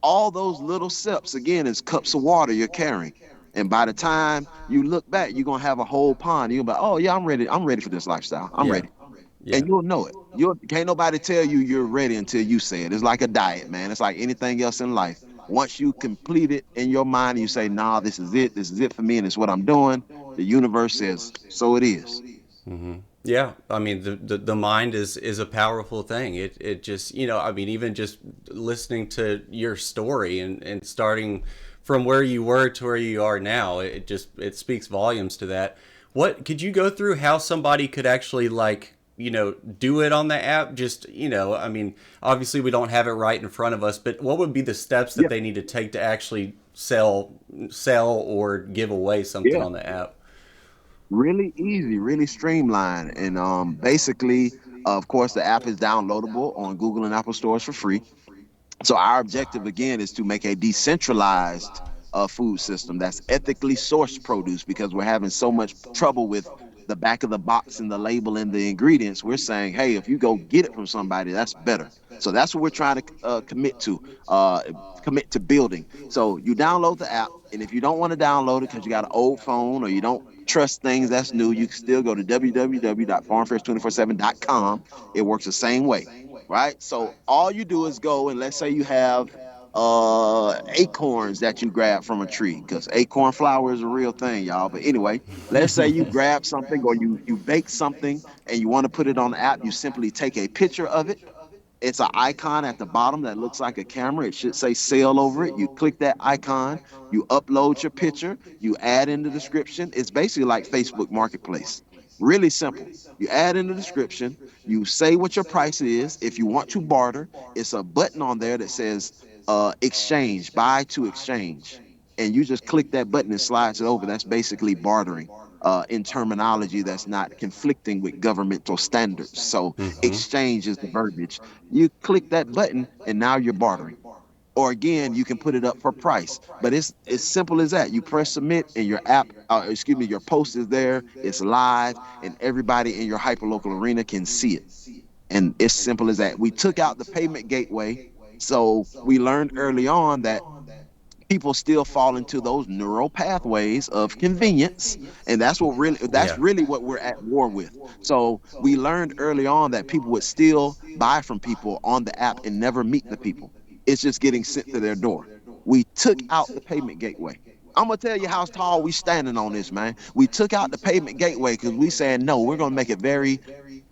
[SPEAKER 2] all those little sips again is cups of water you're carrying. And by the time you look back, you're gonna have a whole pond. You'll be like, oh yeah, I'm ready. I'm ready for this lifestyle. I'm
[SPEAKER 1] Yeah.
[SPEAKER 2] ready.
[SPEAKER 1] Yeah.
[SPEAKER 2] And you'll know it. You can't nobody tell you you're ready until you say it. It's like a diet, man. It's like anything else in life. Once you complete it in your mind, you say, nah, this is it. This is it for me, and it's what I'm doing. The universe says, so it is.
[SPEAKER 1] Yeah, I mean the mind is a powerful thing. It just I mean even just listening to your story and starting from where you were to where you are now, it speaks volumes to that. What could you go through how somebody could actually like do it on the app? Just I mean obviously we don't have it right in front of us, but what would be the steps that
[SPEAKER 2] Yeah,
[SPEAKER 1] they need to take to actually sell or give away something
[SPEAKER 2] yeah.
[SPEAKER 1] on the app?
[SPEAKER 2] Really easy, really streamlined. And basically, of course, the app is downloadable on Google and Apple stores for free. So our objective again is to make a decentralized food system that's ethically sourced produce because we're having so much trouble with the back of the box and the label and the ingredients. We're saying, hey, if you go get it from somebody, that's better. So that's what we're trying to uh, commit to building. So you download the app, and if you don't want to download it because you got an old phone or you don't trust things that's new, you can still go to www.farmfresh247.com. It works the same way, right? So all you do is go, and let's say you have acorns that you grab from a tree, because acorn flour is a real thing, y'all. But anyway, let's say you grab something, or you bake something and you want to put it on the app. You simply take a picture of it. It's an icon at the bottom that looks like a camera. It should say sale over it. You click that icon, you upload your picture, you add in the description. It's basically like Facebook Marketplace. Really simple. You add in the description, you say what your price is. If you want to barter, it's a button on there that says exchange, buy to exchange. And you just click that button and slides it over. That's basically bartering. In terminology that's not conflicting with governmental standards. So
[SPEAKER 1] Mm-hmm.
[SPEAKER 2] exchange is the verbiage. You click that button and now you're bartering. Or again, you can put it up for price. But it's as simple as that. You press submit and your app, excuse me, your post is there, it's live, and everybody in your hyperlocal arena can see it. And it's simple as that. We took out the payment gateway. So we learned early on that people still fall into those neural pathways of convenience, and that's really what we're at war with. So we learned early on that people would still buy from people on the app and never meet the people. It's just getting sent to their door. We took out the payment gateway. I'm gonna tell you how tall we standing on this, man. We took out the payment gateway because we said no, we're gonna make it very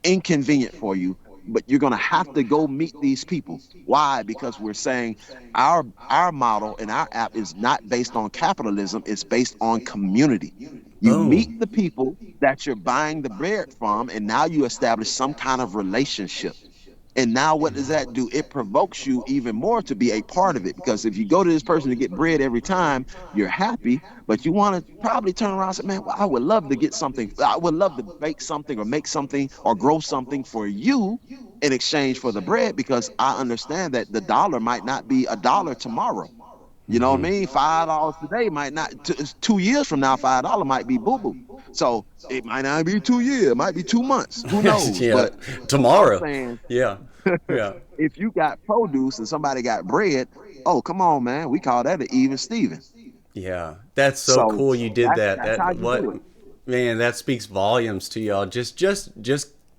[SPEAKER 2] inconvenient for you, but you're going to have to go meet these people. Why? Because we're saying our model and our app is not based on capitalism, it's based on community. You meet
[SPEAKER 1] Boom.
[SPEAKER 2] the people that you're buying the bread from, and now you establish some kind of relationship. And now what does that do? It provokes you even more to be a part of it. Because if you go to this person to get bread every time, you're happy, but you want to probably turn around and say, man, well, I would love to get something. I would love to bake something or make something or grow something for you in exchange for the bread, because I understand that the dollar might not be a dollar tomorrow. You know what I
[SPEAKER 1] Mm-hmm.
[SPEAKER 2] mean? $5 today might not, 2 years from now, $5 might be boo boo. So it might not be 2 years, it might be 2 months. Who knows?
[SPEAKER 1] Yeah.
[SPEAKER 2] But I'm
[SPEAKER 1] Tomorrow.
[SPEAKER 2] saying,
[SPEAKER 1] Yeah. Yeah.
[SPEAKER 2] if you got produce and somebody got bread, oh come on, man, we call that an even Steven.
[SPEAKER 1] Yeah, that's so
[SPEAKER 2] So
[SPEAKER 1] cool you did that.
[SPEAKER 2] that's how
[SPEAKER 1] That
[SPEAKER 2] you do
[SPEAKER 1] what
[SPEAKER 2] it.
[SPEAKER 1] man, that speaks volumes to y'all. Just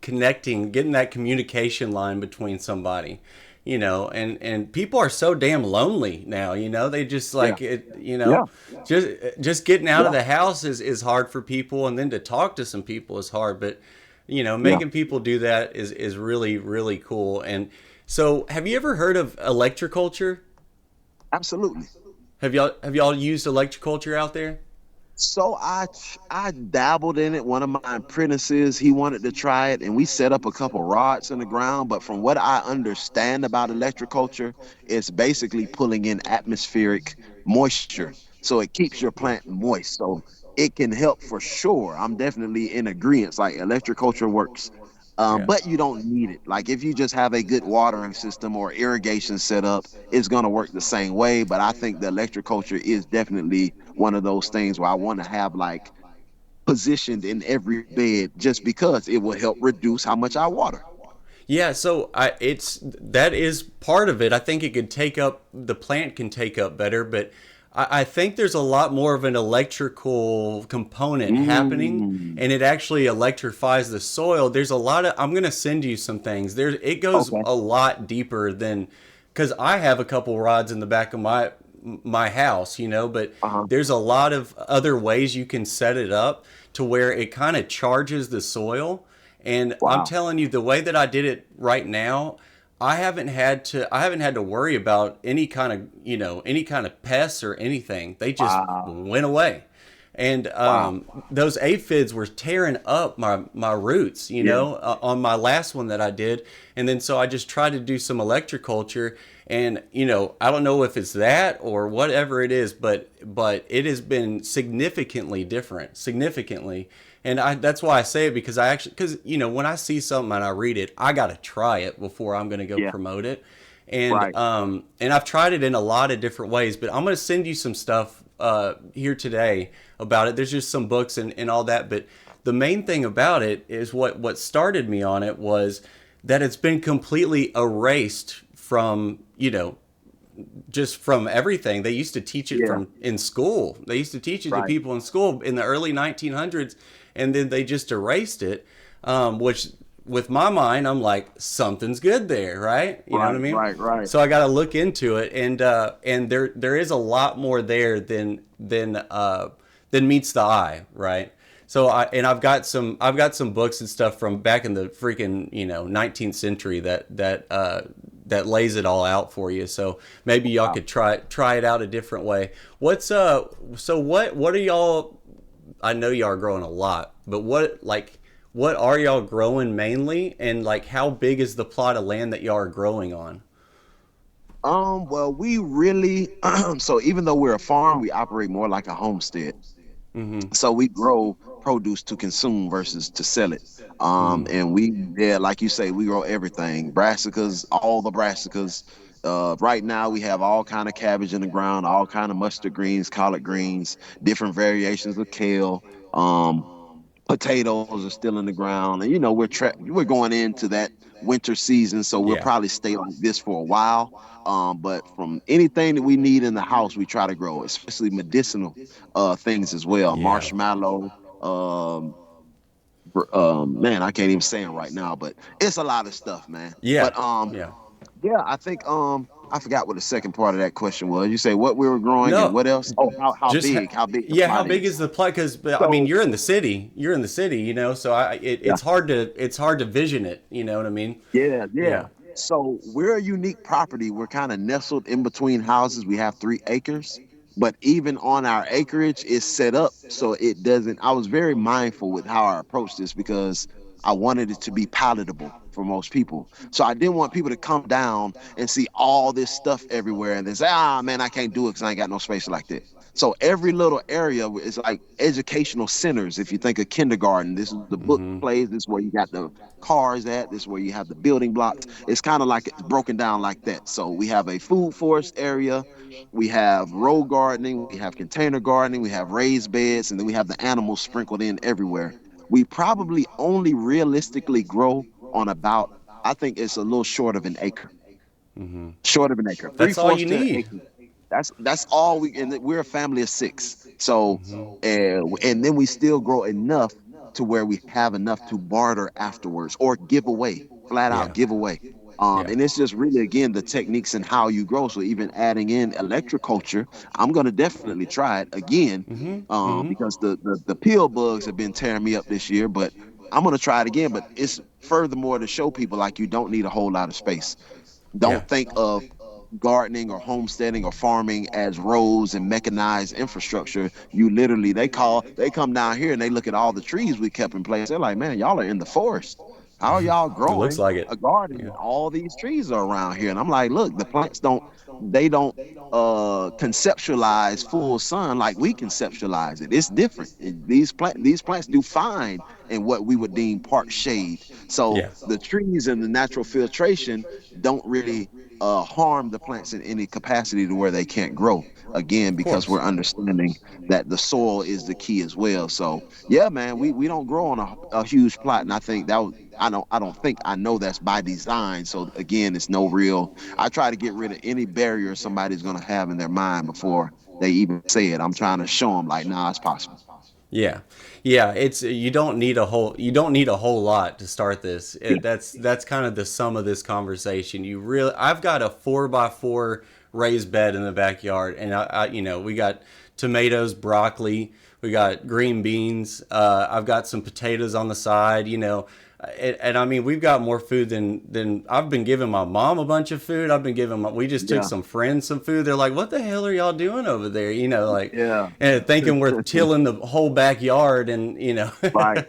[SPEAKER 1] connecting, getting that communication line between somebody, and people are so damn lonely now, They just
[SPEAKER 2] Yeah,
[SPEAKER 1] like it,
[SPEAKER 2] yeah,
[SPEAKER 1] just getting out of
[SPEAKER 2] yeah,
[SPEAKER 1] the house is hard for people, and then to talk to some people is hard, but
[SPEAKER 2] yeah.
[SPEAKER 1] making people do that is really really cool. And so, have you ever heard of electroculture?
[SPEAKER 2] Absolutely.
[SPEAKER 1] Have y'all used electroculture out there?
[SPEAKER 2] So I dabbled in it. One of my apprentices, he wanted to try it, and we set up a couple rods in the ground. But from what I understand about electroculture, it's basically pulling in atmospheric moisture, so it keeps your plant moist. So it can help for sure. I'm definitely in agreement. Like electroculture works.
[SPEAKER 1] Yeah.
[SPEAKER 2] But you don't need it. Like if you just have a good watering system or irrigation setup, it's going to work the same way. But I think the electric culture is definitely one of those things where I want to have like positioned in every bed, just because it will help reduce how much I water.
[SPEAKER 1] Yeah, so that is part of it. I think the plant can take up better, but I think there's a lot more of an electrical component happening,
[SPEAKER 2] Mm,
[SPEAKER 1] and it actually electrifies the soil. There's a lot of, I'm going to send you some things. It goes
[SPEAKER 2] okay.
[SPEAKER 1] a lot deeper than, because I have a couple rods in the back of my house, but
[SPEAKER 2] Uh-huh.
[SPEAKER 1] there's a lot of other ways you can set it up to where it kind of charges the soil. And I'm
[SPEAKER 2] Wow.
[SPEAKER 1] telling you, the way that I did it right now, I haven't had to worry about any kind of pests or anything. They just
[SPEAKER 2] Wow.
[SPEAKER 1] went away. And
[SPEAKER 2] Wow.
[SPEAKER 1] those aphids were tearing up my roots,
[SPEAKER 2] Yeah.
[SPEAKER 1] on my last one that I did. And then so I just tried to do some electroculture, and I don't know if it's that or whatever it is, but it has been significantly different, significantly. And that's why I say it, because because when I see something and I read it, I got to try it before I'm going to go
[SPEAKER 2] Yeah.
[SPEAKER 1] promote it. And
[SPEAKER 2] Right.
[SPEAKER 1] I've tried it in a lot of different ways, but I'm going to send you some stuff here today about it. There's just some books and all that, but the main thing about it is what started me on it was that it's been completely erased from, just from everything. They used to teach it
[SPEAKER 2] Yeah,
[SPEAKER 1] from in school. They used to teach it to
[SPEAKER 2] right,
[SPEAKER 1] people in school in the early 1900s, and then they just erased it. Which, with my mind, I'm like, something's good there, right? You know what I
[SPEAKER 2] right,
[SPEAKER 1] mean?
[SPEAKER 2] right, right.
[SPEAKER 1] So I got to look into it, and there is a lot more there than meets the eye, right? So I've got some books and stuff from back in the freaking 19th century that lays it all out for you. So maybe y'all
[SPEAKER 2] Wow.
[SPEAKER 1] could try it out a different way. What are y'all? I know y'all are growing a lot, but what are y'all growing mainly, and like how big is the plot of land that y'all are growing on?
[SPEAKER 2] Well, we really, so even though we're a farm, we operate more like a homestead.
[SPEAKER 1] Mm-hmm.
[SPEAKER 2] So we grow produce to consume versus to sell it.
[SPEAKER 1] Mm-hmm.
[SPEAKER 2] And we, yeah, like you say, we grow everything, brassicas, all the brassicas. Right now we have all kind of cabbage in the ground, all kind of mustard greens, collard greens, different variations of kale. Um, Potatoes are still in the ground, and we're going into that winter season, so we'll
[SPEAKER 1] Yeah.
[SPEAKER 2] probably stay like this for a while. But from anything that we need in the house, we try to grow, especially medicinal things as well.
[SPEAKER 1] Yeah.
[SPEAKER 2] Marshmallow, um, man, I can't even say them right now, but it's a lot of stuff, man.
[SPEAKER 1] Yeah.
[SPEAKER 2] But
[SPEAKER 1] Yeah.
[SPEAKER 2] yeah, I think I forgot what the second part of that question was. You say what we were growing and
[SPEAKER 1] No,
[SPEAKER 2] what else? Oh,
[SPEAKER 1] just
[SPEAKER 2] how big the
[SPEAKER 1] yeah. How
[SPEAKER 2] plot
[SPEAKER 1] big
[SPEAKER 2] is.
[SPEAKER 1] is the plot? Because I mean,
[SPEAKER 2] So
[SPEAKER 1] you're in the city. You're in the city, So
[SPEAKER 2] yeah.
[SPEAKER 1] it's hard to vision it. You know what I mean?
[SPEAKER 2] Yeah, yeah.
[SPEAKER 1] Yeah.
[SPEAKER 2] So we're a unique property. We're kind of nestled in between houses. We have 3 acres, but even on our acreage, it's set up so it doesn't. I was very mindful with how I approached this because I wanted it to be palatable for most people. So I didn't want people to come down and see all this stuff everywhere and then say, ah, man, I can't do it because I ain't got no space like that. So every little area is like educational centers. If you think of kindergarten, this is the book
[SPEAKER 1] Mm-hmm.
[SPEAKER 2] plays. This is where you got the cars at. This is where you have the building blocks. It's kind of like it's broken down like that. So we have a food forest area, we have row gardening, we have container gardening, we have raised beds, and then we have the animals sprinkled in everywhere. We probably only realistically grow on about, I think it's a little short of an acre.
[SPEAKER 1] Mm-hmm.
[SPEAKER 2] Short of an acre, three
[SPEAKER 1] That's all
[SPEAKER 2] fourths
[SPEAKER 1] you
[SPEAKER 2] to an
[SPEAKER 1] need.
[SPEAKER 2] acre. That's all we, and we're a family of 6. So
[SPEAKER 1] Mm-hmm.
[SPEAKER 2] and then we still grow enough to where we have enough to barter afterwards or give away, flat out
[SPEAKER 1] Yeah.
[SPEAKER 2] give away.
[SPEAKER 1] Yeah.
[SPEAKER 2] And it's just really again the techniques and how you grow. So even adding in electroculture, I'm gonna definitely try it again,
[SPEAKER 1] Mm-hmm. Mm-hmm.
[SPEAKER 2] because the pill bugs have been tearing me up this year. But I'm gonna try it again. But it's furthermore to show people like you don't need a whole lot of space.
[SPEAKER 1] Yeah.
[SPEAKER 2] Don't think of gardening or homesteading or farming as roads and mechanized infrastructure. You literally they come down here and they look at all the trees we kept in place. They're like, man, y'all are in the forest. How are y'all
[SPEAKER 1] It looks
[SPEAKER 2] growing
[SPEAKER 1] like it.
[SPEAKER 2] a garden
[SPEAKER 1] Yeah.
[SPEAKER 2] and all these trees are around here? And I'm like, look, the plants don't conceptualize full sun like we conceptualize it. It's different. These plants do fine in what we would deem part shade. So
[SPEAKER 1] Yeah.
[SPEAKER 2] the trees and the natural filtration don't really harm the plants in any capacity to where they can't grow. Again,
[SPEAKER 1] Of
[SPEAKER 2] because
[SPEAKER 1] course.
[SPEAKER 2] we're understanding that the soil is the key as well. So yeah, man, we don't grow on a huge plot, and I think that was, I don't think I know that's by design. So again, it's no real. I try to get rid of any barrier somebody's gonna have in their mind before they even say it. I'm trying to show them like, nah, it's possible.
[SPEAKER 1] Yeah, yeah. It's you don't need a whole lot to start this.
[SPEAKER 2] Yeah,
[SPEAKER 1] That's kind of the sum of this conversation. I've got a 4x4 raised bed in the backyard, and we got tomatoes, broccoli, we got green beans. I've got some potatoes on the side. And I mean, we've got more food than I've been giving my mom a bunch of food. We just took
[SPEAKER 2] yeah,
[SPEAKER 1] some friends some food. They're like, "What the hell are y'all doing over there?" Like,
[SPEAKER 2] yeah.
[SPEAKER 1] and thinking we're tilling the whole backyard, and
[SPEAKER 2] Right,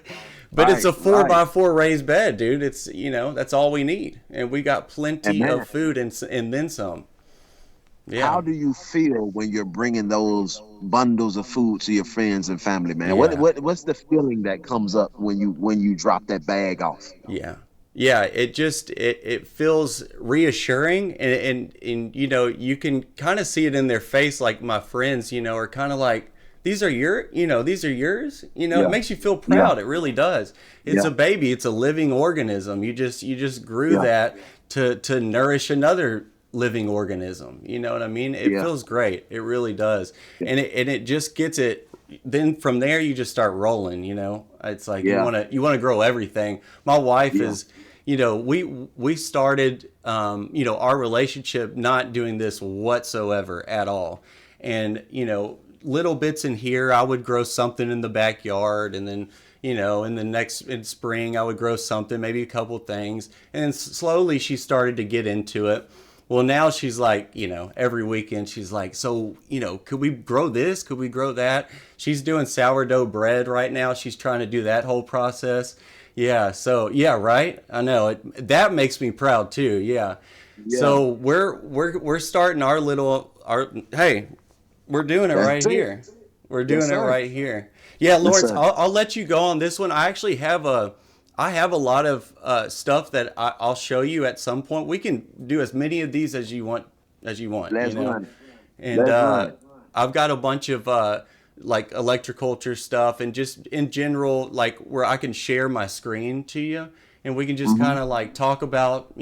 [SPEAKER 1] but it's
[SPEAKER 2] right,
[SPEAKER 1] a four
[SPEAKER 2] right.
[SPEAKER 1] by four raised bed, dude. It's that's all we need, and we got
[SPEAKER 2] And
[SPEAKER 1] plenty
[SPEAKER 2] man,
[SPEAKER 1] of food and then some.
[SPEAKER 2] how
[SPEAKER 1] Yeah,
[SPEAKER 2] do you feel when you're bringing those bundles of food to your friends and family, man?
[SPEAKER 1] yeah.
[SPEAKER 2] What's the feeling that comes up when you drop that bag off?
[SPEAKER 1] Yeah. Yeah, it feels reassuring, and you can kind of see it in their face. Like my friends, are kind of like these are your, these are yours. It
[SPEAKER 2] Yeah.
[SPEAKER 1] makes you feel
[SPEAKER 2] Yeah.
[SPEAKER 1] proud. It really does. It's
[SPEAKER 2] Yeah.
[SPEAKER 1] a baby. It's a living organism. You just grew
[SPEAKER 2] Yeah.
[SPEAKER 1] that to nourish another living organism. You know what I mean? It
[SPEAKER 2] Yeah.
[SPEAKER 1] feels great. It really does.
[SPEAKER 2] Yeah.
[SPEAKER 1] And it just gets it. Then from there you just start rolling. It's like you
[SPEAKER 2] Yeah.
[SPEAKER 1] want to you want to grow everything. My wife
[SPEAKER 2] Yeah.
[SPEAKER 1] is, we started, our relationship not doing this whatsoever at all. And, little bits in here, I would grow something in the backyard. And then, in spring, I would grow something, maybe a couple things. And then slowly she started to get into it. Well, now she's like, every weekend she's like, so, could we grow this? Could we grow that? She's doing sourdough bread right now. She's trying to do that whole process. Yeah. So yeah, right. I know that makes me proud too. Yeah.
[SPEAKER 2] Yeah.
[SPEAKER 1] So we're starting our hey, we're doing it right
[SPEAKER 2] That's it.
[SPEAKER 1] here. We're
[SPEAKER 2] Yes,
[SPEAKER 1] doing it
[SPEAKER 2] sir.
[SPEAKER 1] right here. Yeah,
[SPEAKER 2] Yes,
[SPEAKER 1] Lawerence,
[SPEAKER 2] sir.
[SPEAKER 1] I'll let you go on this one. I have a lot of stuff that I'll show you at some point. We can do as many of these as you want,
[SPEAKER 2] Let's run it.
[SPEAKER 1] and
[SPEAKER 2] Let's run it.
[SPEAKER 1] I've got a bunch of like electroculture stuff and just in general, like where I can share my screen to you, and we can just
[SPEAKER 2] Hmm.
[SPEAKER 1] kind of like talk about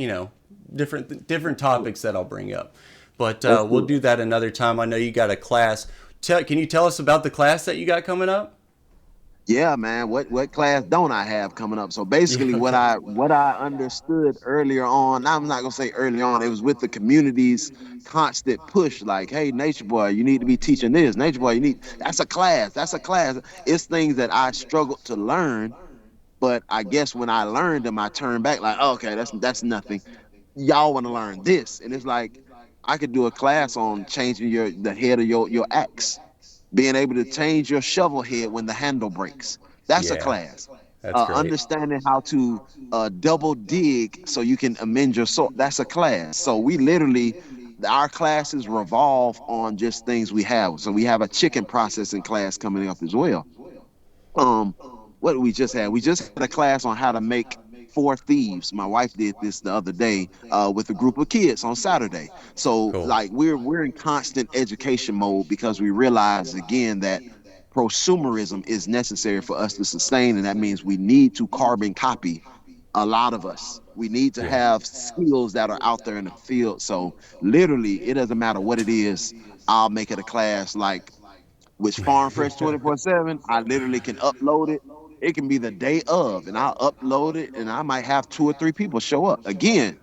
[SPEAKER 1] different topics that I'll bring up. But
[SPEAKER 2] Let's
[SPEAKER 1] we'll
[SPEAKER 2] do it.
[SPEAKER 1] do that another time. I know you got a class. Can you tell us about the class that you got coming up?
[SPEAKER 2] Yeah, man. What class don't I have coming up? So
[SPEAKER 1] Yeah.
[SPEAKER 2] basically, what
[SPEAKER 1] Okay.
[SPEAKER 2] I understood earlier on, I'm not gonna say early on, it was with the community's constant push, like, hey, Nature Boy, you need to be teaching this. Nature Boy, you need that's a class. That's a class. It's things that I struggled to learn, but I guess when I learned them, I turned back like, oh, okay, that's nothing. Y'all want to learn this, and it's like I could do a class on changing the head of your axe, being able to change your shovel head when the handle breaks. That's a
[SPEAKER 1] Yeah,
[SPEAKER 2] class.
[SPEAKER 1] that's great.
[SPEAKER 2] Understanding how to double dig so you can amend your sort. That's a class. So we literally, our classes revolve on just things we have. So we have a chicken processing class coming up as well. Um, what did we just had? We just had a class on how to make four thieves. My wife did this the other day with a group of kids on Saturday. So
[SPEAKER 1] Cool.
[SPEAKER 2] like we're in constant education mode because we realize again that prosumerism is necessary for us to sustain, and that means we need to carbon copy a lot of us. We need to
[SPEAKER 1] Yeah.
[SPEAKER 2] have skills that are out there in the field. So literally, it doesn't matter what it is. I'll make it a class like with Farm Fresh 24/7, I literally can upload it. It can be the day of, and I'll upload it, and I might have two or three people show up. Again,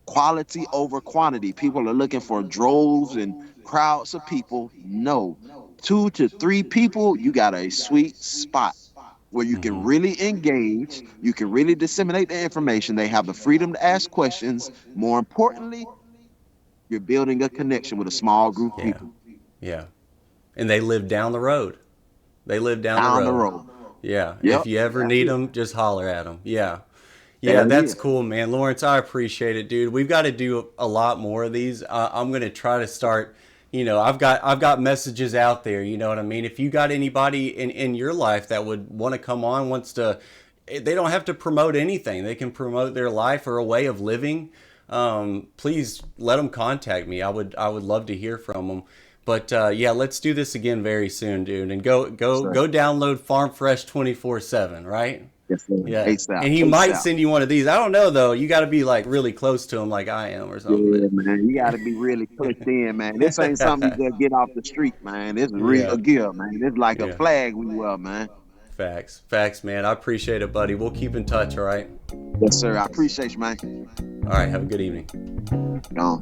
[SPEAKER 2] quality over quantity. People are looking for droves and crowds of people. No, 2 to 3 people, you got a sweet spot where you can
[SPEAKER 1] Hmm.
[SPEAKER 2] really engage, you can really disseminate the information. They have the freedom to ask questions. More importantly, you're building a connection with a small group of
[SPEAKER 1] Yeah.
[SPEAKER 2] people
[SPEAKER 1] Yeah. And they live down the road. They live down the
[SPEAKER 2] down the
[SPEAKER 1] road.
[SPEAKER 2] road.
[SPEAKER 1] Yeah. If
[SPEAKER 2] Yep,
[SPEAKER 1] you ever
[SPEAKER 2] that's
[SPEAKER 1] need
[SPEAKER 2] it.
[SPEAKER 1] them, just holler at them. Yeah. Yeah,
[SPEAKER 2] Hell
[SPEAKER 1] that's
[SPEAKER 2] yeah.
[SPEAKER 1] cool, man. Lawerence, I appreciate it, dude. We've got to do a lot more of these. I'm gonna try to start. I've got messages out there. You know what I mean? If you got anybody in your life that would want to come on, wants to, they don't have to promote anything. They can promote their life or a way of living. Please let them contact me. I would love to hear from them. But yeah, let's do this again very soon, dude. And go
[SPEAKER 2] Yes,
[SPEAKER 1] go
[SPEAKER 2] sir.
[SPEAKER 1] go download Farm Fresh 24/7, right?
[SPEAKER 2] Yes, sir.
[SPEAKER 1] Yeah,
[SPEAKER 2] ASAP.
[SPEAKER 1] and he might
[SPEAKER 2] ASAP.
[SPEAKER 1] send you one of these. I don't know though. You got to be like really close to him, like I am, or something.
[SPEAKER 2] Yeah, man. You got to be really pushed in, man. This ain't something you just get off the street, man. This is real
[SPEAKER 1] Yeah,
[SPEAKER 2] gear, man. It's like a
[SPEAKER 1] yeah.
[SPEAKER 2] flag we wear, man.
[SPEAKER 1] Facts, man. I appreciate it, buddy. We'll keep in touch. All right.
[SPEAKER 2] Yes, sir. I appreciate you, man.
[SPEAKER 1] All right. Have a good evening.
[SPEAKER 2] Gone.